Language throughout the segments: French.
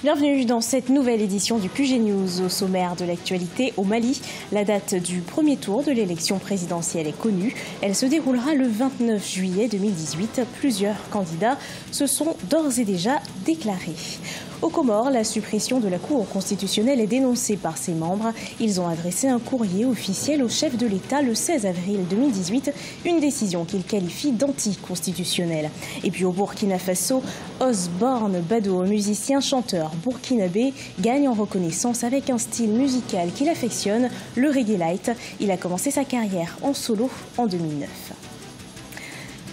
Bienvenue dans cette nouvelle édition du QG News. Au sommaire de l'actualité au Mali, la date du premier tour de l'élection présidentielle est connue. Elle se déroulera le 29 juillet 2018. Plusieurs candidats se sont d'ores et déjà déclarés. Aux Comores, la suppression de la Cour constitutionnelle est dénoncée par ses membres. Ils ont adressé un courrier officiel au chef de l'État le 16 avril 2018, une décision qu'ils qualifient d'anticonstitutionnelle. Et puis au Burkina Faso, Osborne Bado, musicien chanteur burkinabé, gagne en reconnaissance avec un style musical qu'il affectionne, le reggae light. Il a commencé sa carrière en solo en 2009.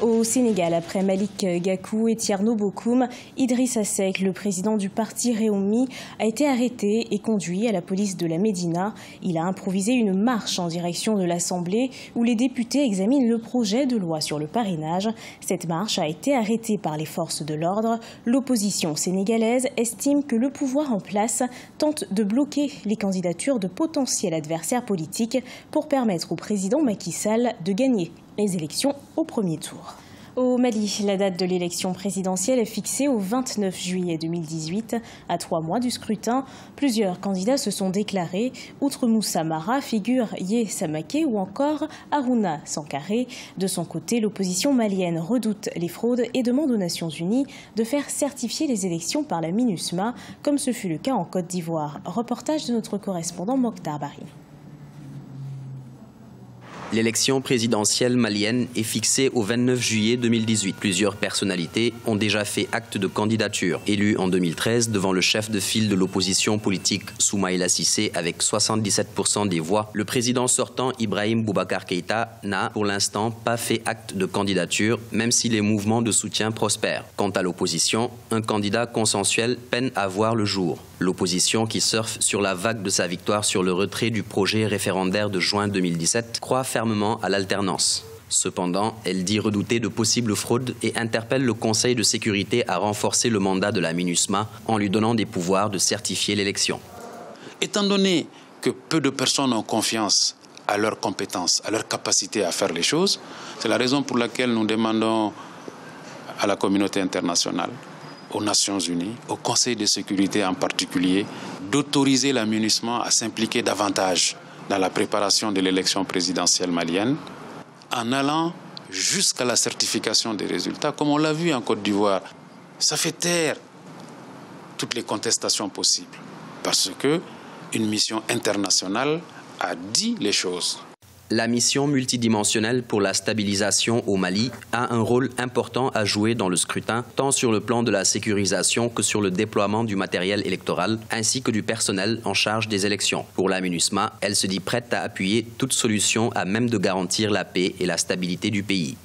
Au Sénégal, après Malick Gakou et Thierno Bocoum, Idrissa Seck, le président du parti Rewmi, a été arrêté et conduit à la police de la Médina. Il a improvisé une marche en direction de l'Assemblée où les députés examinent le projet de loi sur le parrainage. Cette marche a été arrêtée par les forces de l'ordre. L'opposition sénégalaise estime que le pouvoir en place tente de bloquer les candidatures de potentiels adversaires politiques pour permettre au président Macky Sall de gagner les élections au premier tour. Au Mali, la date de l'élection présidentielle est fixée au 29 juillet 2018. À 3 mois du scrutin, plusieurs candidats se sont déclarés. Outre Moussa Mara, figure Yé Samaké ou encore Harouna Sankaré. De son côté, l'opposition malienne redoute les fraudes et demande aux Nations Unies de faire certifier les élections par la MINUSMA, comme ce fut le cas en Côte d'Ivoire. Reportage de notre correspondant Mokhtar Bari. L'élection présidentielle malienne est fixée au 29 juillet 2018. Plusieurs personnalités ont déjà fait acte de candidature. Élu en 2013 devant le chef de file de l'opposition politique Soumaïla Cissé avec 77% des voix, le président sortant Ibrahim Boubacar Keïta n'a pour l'instant pas fait acte de candidature, même si les mouvements de soutien prospèrent. Quant à l'opposition, un candidat consensuel peine à voir le jour. L'opposition, qui surfe sur la vague de sa victoire sur le retrait du projet référendaire de juin 2017, croit fermement à l'alternance. Cependant, elle dit redouter de possibles fraudes et interpelle le Conseil de sécurité à renforcer le mandat de la MINUSMA en lui donnant des pouvoirs de certifier l'élection. Étant donné que peu de personnes ont confiance à leurs compétences, à leur capacité à faire les choses, c'est la raison pour laquelle nous demandons à la communauté internationale, aux Nations Unies, au Conseil de sécurité en particulier, d'autoriser la MINUSMA à s'impliquer davantage dans la préparation de l'élection présidentielle malienne, en allant jusqu'à la certification des résultats, comme on l'a vu en Côte d'Ivoire. Ça fait taire toutes les contestations possibles, parce qu'une mission internationale a dit les choses. La mission multidimensionnelle pour la stabilisation au Mali a un rôle important à jouer dans le scrutin, tant sur le plan de la sécurisation que sur le déploiement du matériel électoral, ainsi que du personnel en charge des élections. Pour la MINUSMA, elle se dit prête à appuyer toute solution à même de garantir la paix et la stabilité du pays.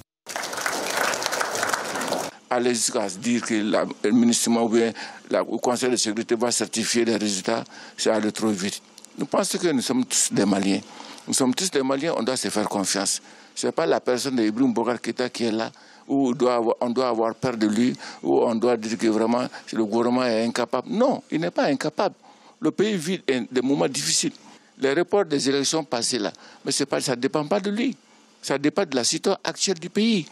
Aller jusqu'à dire que le MINUSMA ou bien le Conseil de sécurité va certifier les résultats, c'est aller trop vite. Nous pensons que nous sommes tous des Maliens. Nous sommes tous des Maliens, on doit se faire confiance. Ce n'est pas la personne d'Ibrahim Boubacar Keïta qui est là, où on doit avoir peur de lui, où on doit dire que vraiment le gouvernement est incapable. Non, il n'est pas incapable. Le pays vit des moments difficiles. Les reports des élections passées là, mais ça ne dépend pas de lui. Ça dépend de la situation actuelle du pays.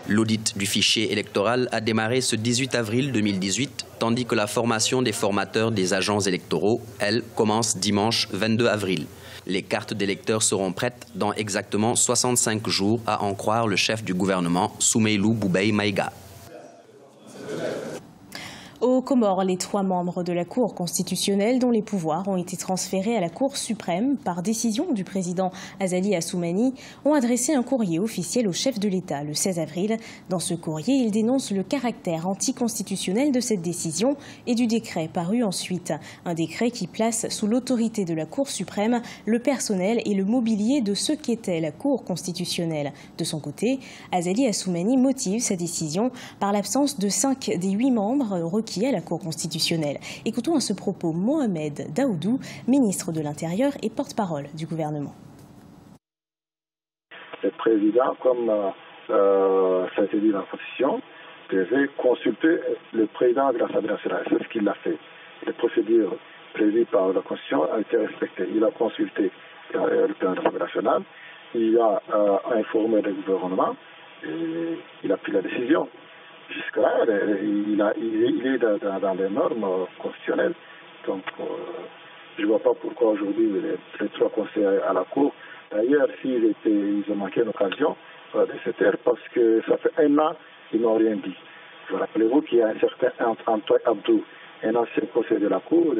L'audit du fichier électoral a démarré ce 18 avril 2018, tandis que la formation des formateurs des agents électoraux, elle, commence dimanche 22 avril. Les cartes d'électeurs seront prêtes dans exactement 65 jours, à en croire le chef du gouvernement, Soumeylou Boubèye Maïga. Aux Comores, les 3 membres de la Cour constitutionnelle dont les pouvoirs ont été transférés à la Cour suprême par décision du président Azali Assoumani ont adressé un courrier officiel au chef de l'État le 16 avril. Dans ce courrier, ils dénoncent le caractère anticonstitutionnel de cette décision et du décret paru ensuite. Un décret qui place sous l'autorité de la Cour suprême le personnel et le mobilier de ce qu'était la Cour constitutionnelle. De son côté, Azali Assoumani motive sa décision par l'absence de 5 des 8 membres requis à la Cour constitutionnelle. Écoutons à ce propos Mohamed Daoudou, ministre de l'Intérieur et porte-parole du gouvernement. Le président, comme ça a été dit dans la Constitution, devait consulter le président de l'Assemblée nationale. C'est ce qu'il a fait. Les procédures prévues par la Constitution ont été respectées. Il a consulté le président de l'Assemblée nationale, il a informé le gouvernement et il a pris la décision. jusque-là, il est dans les normes constitutionnelles. Donc, je ne vois pas pourquoi aujourd'hui les 3 conseillers à la Cour, d'ailleurs, ils ont manqué une occasion de se taire parce que ça fait 1 an qu'ils n'ont rien dit. Rappelez-vous qu'il y a un certain Antoine Abdou, un ancien conseiller de la Cour,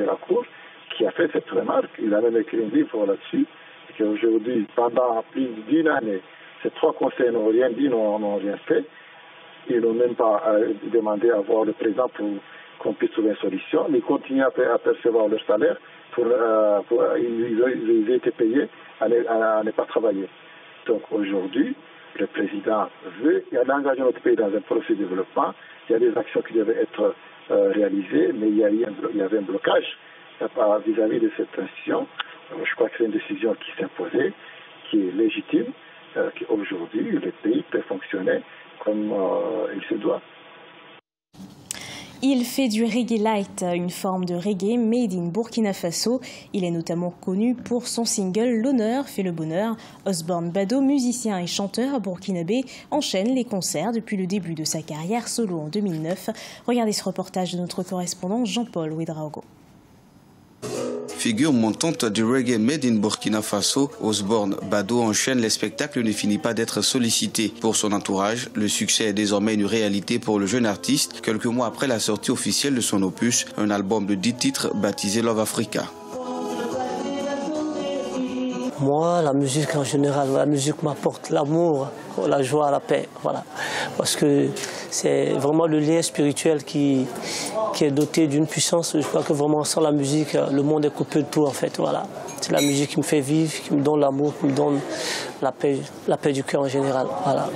qui a fait cette remarque. Il a même écrit un livre là-dessus, qu'aujourd'hui, pendant plus d'1 année, ces 3 conseillers n'ont rien dit, n'ont rien fait. Ils n'ont même pas demandé à voir le président pour qu'on puisse trouver une solution. Ils continuent à percevoir leur salaire. Ils ont été payés à ne pas travailler. Donc aujourd'hui, le président il a engagé notre pays dans un processus de développement. Il y a des actions qui devaient être réalisées, mais il y avait un blocage vis-à-vis de cette institution. Je crois que c'est une décision qui s'est imposée, qui est légitime, qu'aujourd'hui, le pays peut fonctionner comme il se doit. Il fait du reggae light, une forme de reggae made in Burkina Faso. Il est notamment connu pour son single L'honneur fait le bonheur. Osborne Bado, musicien et chanteur burkinabé, enchaîne les concerts depuis le début de sa carrière solo en 2009. Regardez ce reportage de notre correspondant Jean-Paul Ouedraogo. Figure montante du reggae made in Burkina Faso, Osborne Bado enchaîne les spectacles et ne finit pas d'être sollicité. Pour son entourage, le succès est désormais une réalité pour le jeune artiste, quelques mois après la sortie officielle de son opus, un album de 10 titres baptisé Love Africa. Moi, la musique en général, la musique m'apporte l'amour, la joie, la paix, voilà. Parce que c'est vraiment le lien spirituel qui est doté d'une puissance. Je crois que vraiment sans la musique, le monde est coupé de tout en fait, voilà. C'est la musique qui me fait vivre, qui me donne l'amour, qui me donne la paix du cœur en général, voilà.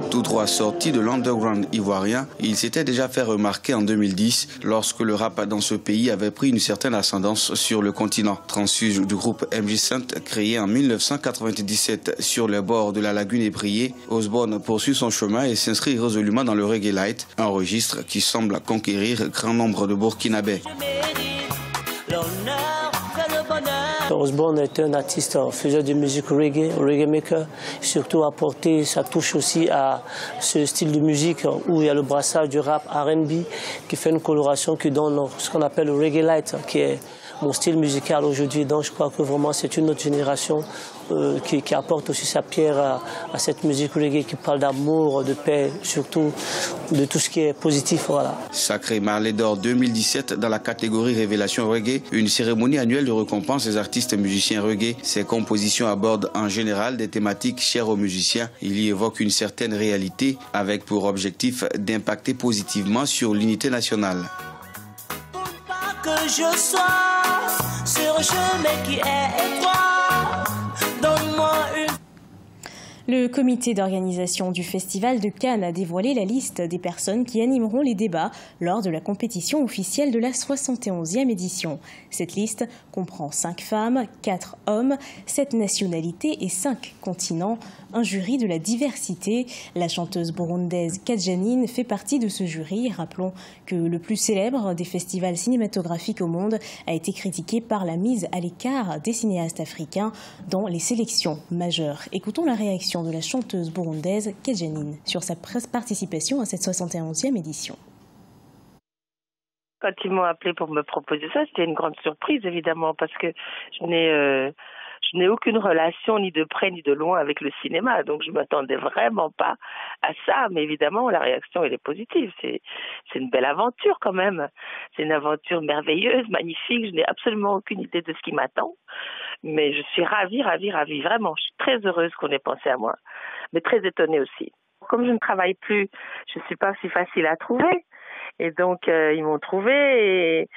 Tous 3 sortis de l'underground ivoirien, il s'était déjà fait remarquer en 2010 lorsque le rap dans ce pays avait pris une certaine ascendance sur le continent. Transfuge du groupe MJ Saint, créé en 1997 sur les bords de la lagune ébriée, Osborne poursuit son chemin et s'inscrit résolument dans le reggae light, un registre qui semble conquérir grand nombre de Burkinabés. Osborne est un artiste, faiseur de musique reggae maker, surtout apporter sa touche aussi à ce style de musique où il y a le brassage du rap R&B qui fait une coloration qui donne ce qu'on appelle le reggae light, qui est mon style musical aujourd'hui. Donc je crois que vraiment c'est une autre génération qui apporte aussi sa pierre à cette musique reggae qui parle d'amour, de paix, surtout de tout ce qui est positif. Voilà. Sacré Marley d'Or 2017 dans la catégorie Révélation Reggae, une cérémonie annuelle de récompense des artistes musiciens reggae. Ces compositions abordent en général des thématiques chères aux musiciens. Il y évoque une certaine réalité avec pour objectif d'impacter positivement sur l'unité nationale. Que je sois sur un chemin qui est étroit, donne-moi une... Le comité d'organisation du Festival de Cannes a dévoilé la liste des personnes qui animeront les débats lors de la compétition officielle de la 71e édition. Cette liste comprend 5 femmes, 4 hommes, 7 nationalités et 5 continents. Un jury de la diversité. La chanteuse burundaise Kadjanine fait partie de ce jury. Rappelons que le plus célèbre des festivals cinématographiques au monde a été critiqué par la mise à l'écart des cinéastes africains dans les sélections majeures. Écoutons la réaction de la chanteuse burundaise Kadjanine sur sa participation à cette 71e édition. Quand ils m'ont appelé pour me proposer ça, c'était une grande surprise évidemment parce que je n'ai aucune relation ni de près ni de loin avec le cinéma, donc je m'attendais vraiment pas à ça. Mais évidemment, la réaction elle est positive. C'est une belle aventure quand même. C'est une aventure merveilleuse, magnifique. Je n'ai absolument aucune idée de ce qui m'attend, mais je suis ravie, vraiment. Je suis très heureuse qu'on ait pensé à moi, mais très étonnée aussi. Comme je ne travaille plus, je ne suis pas si facile à trouver, et donc ils m'ont trouvé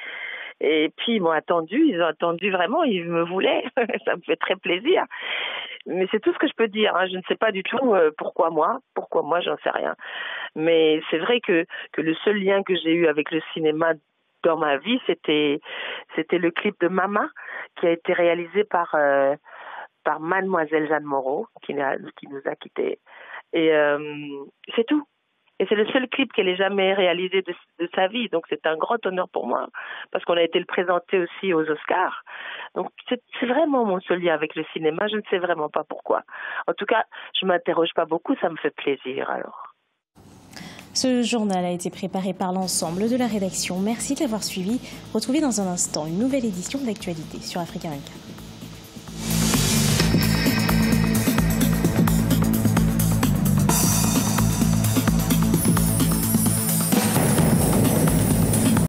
et puis ils ont attendu vraiment, ils me voulaient, ça me fait très plaisir. Mais c'est tout ce que je peux dire, hein. Je ne sais pas du tout pourquoi moi, j'en sais rien. Mais c'est vrai que le seul lien que j'ai eu avec le cinéma dans ma vie, c'était le clip de Mama qui a été réalisé par Mademoiselle Jeanne Moreau qui nous a quittés. Et c'est tout. Et c'est le seul clip qu'elle ait jamais réalisé de sa vie. Donc c'est un grand honneur pour moi, parce qu'on a été le présenter aussi aux Oscars. Donc c'est vraiment mon seul lien avec le cinéma. Je ne sais vraiment pas pourquoi. En tout cas, je m'interroge pas beaucoup, ça me fait plaisir alors. Ce journal a été préparé par l'ensemble de la rédaction. Merci de l'avoir suivi. Retrouvez dans un instant une nouvelle édition de l'actualité sur Africa 24.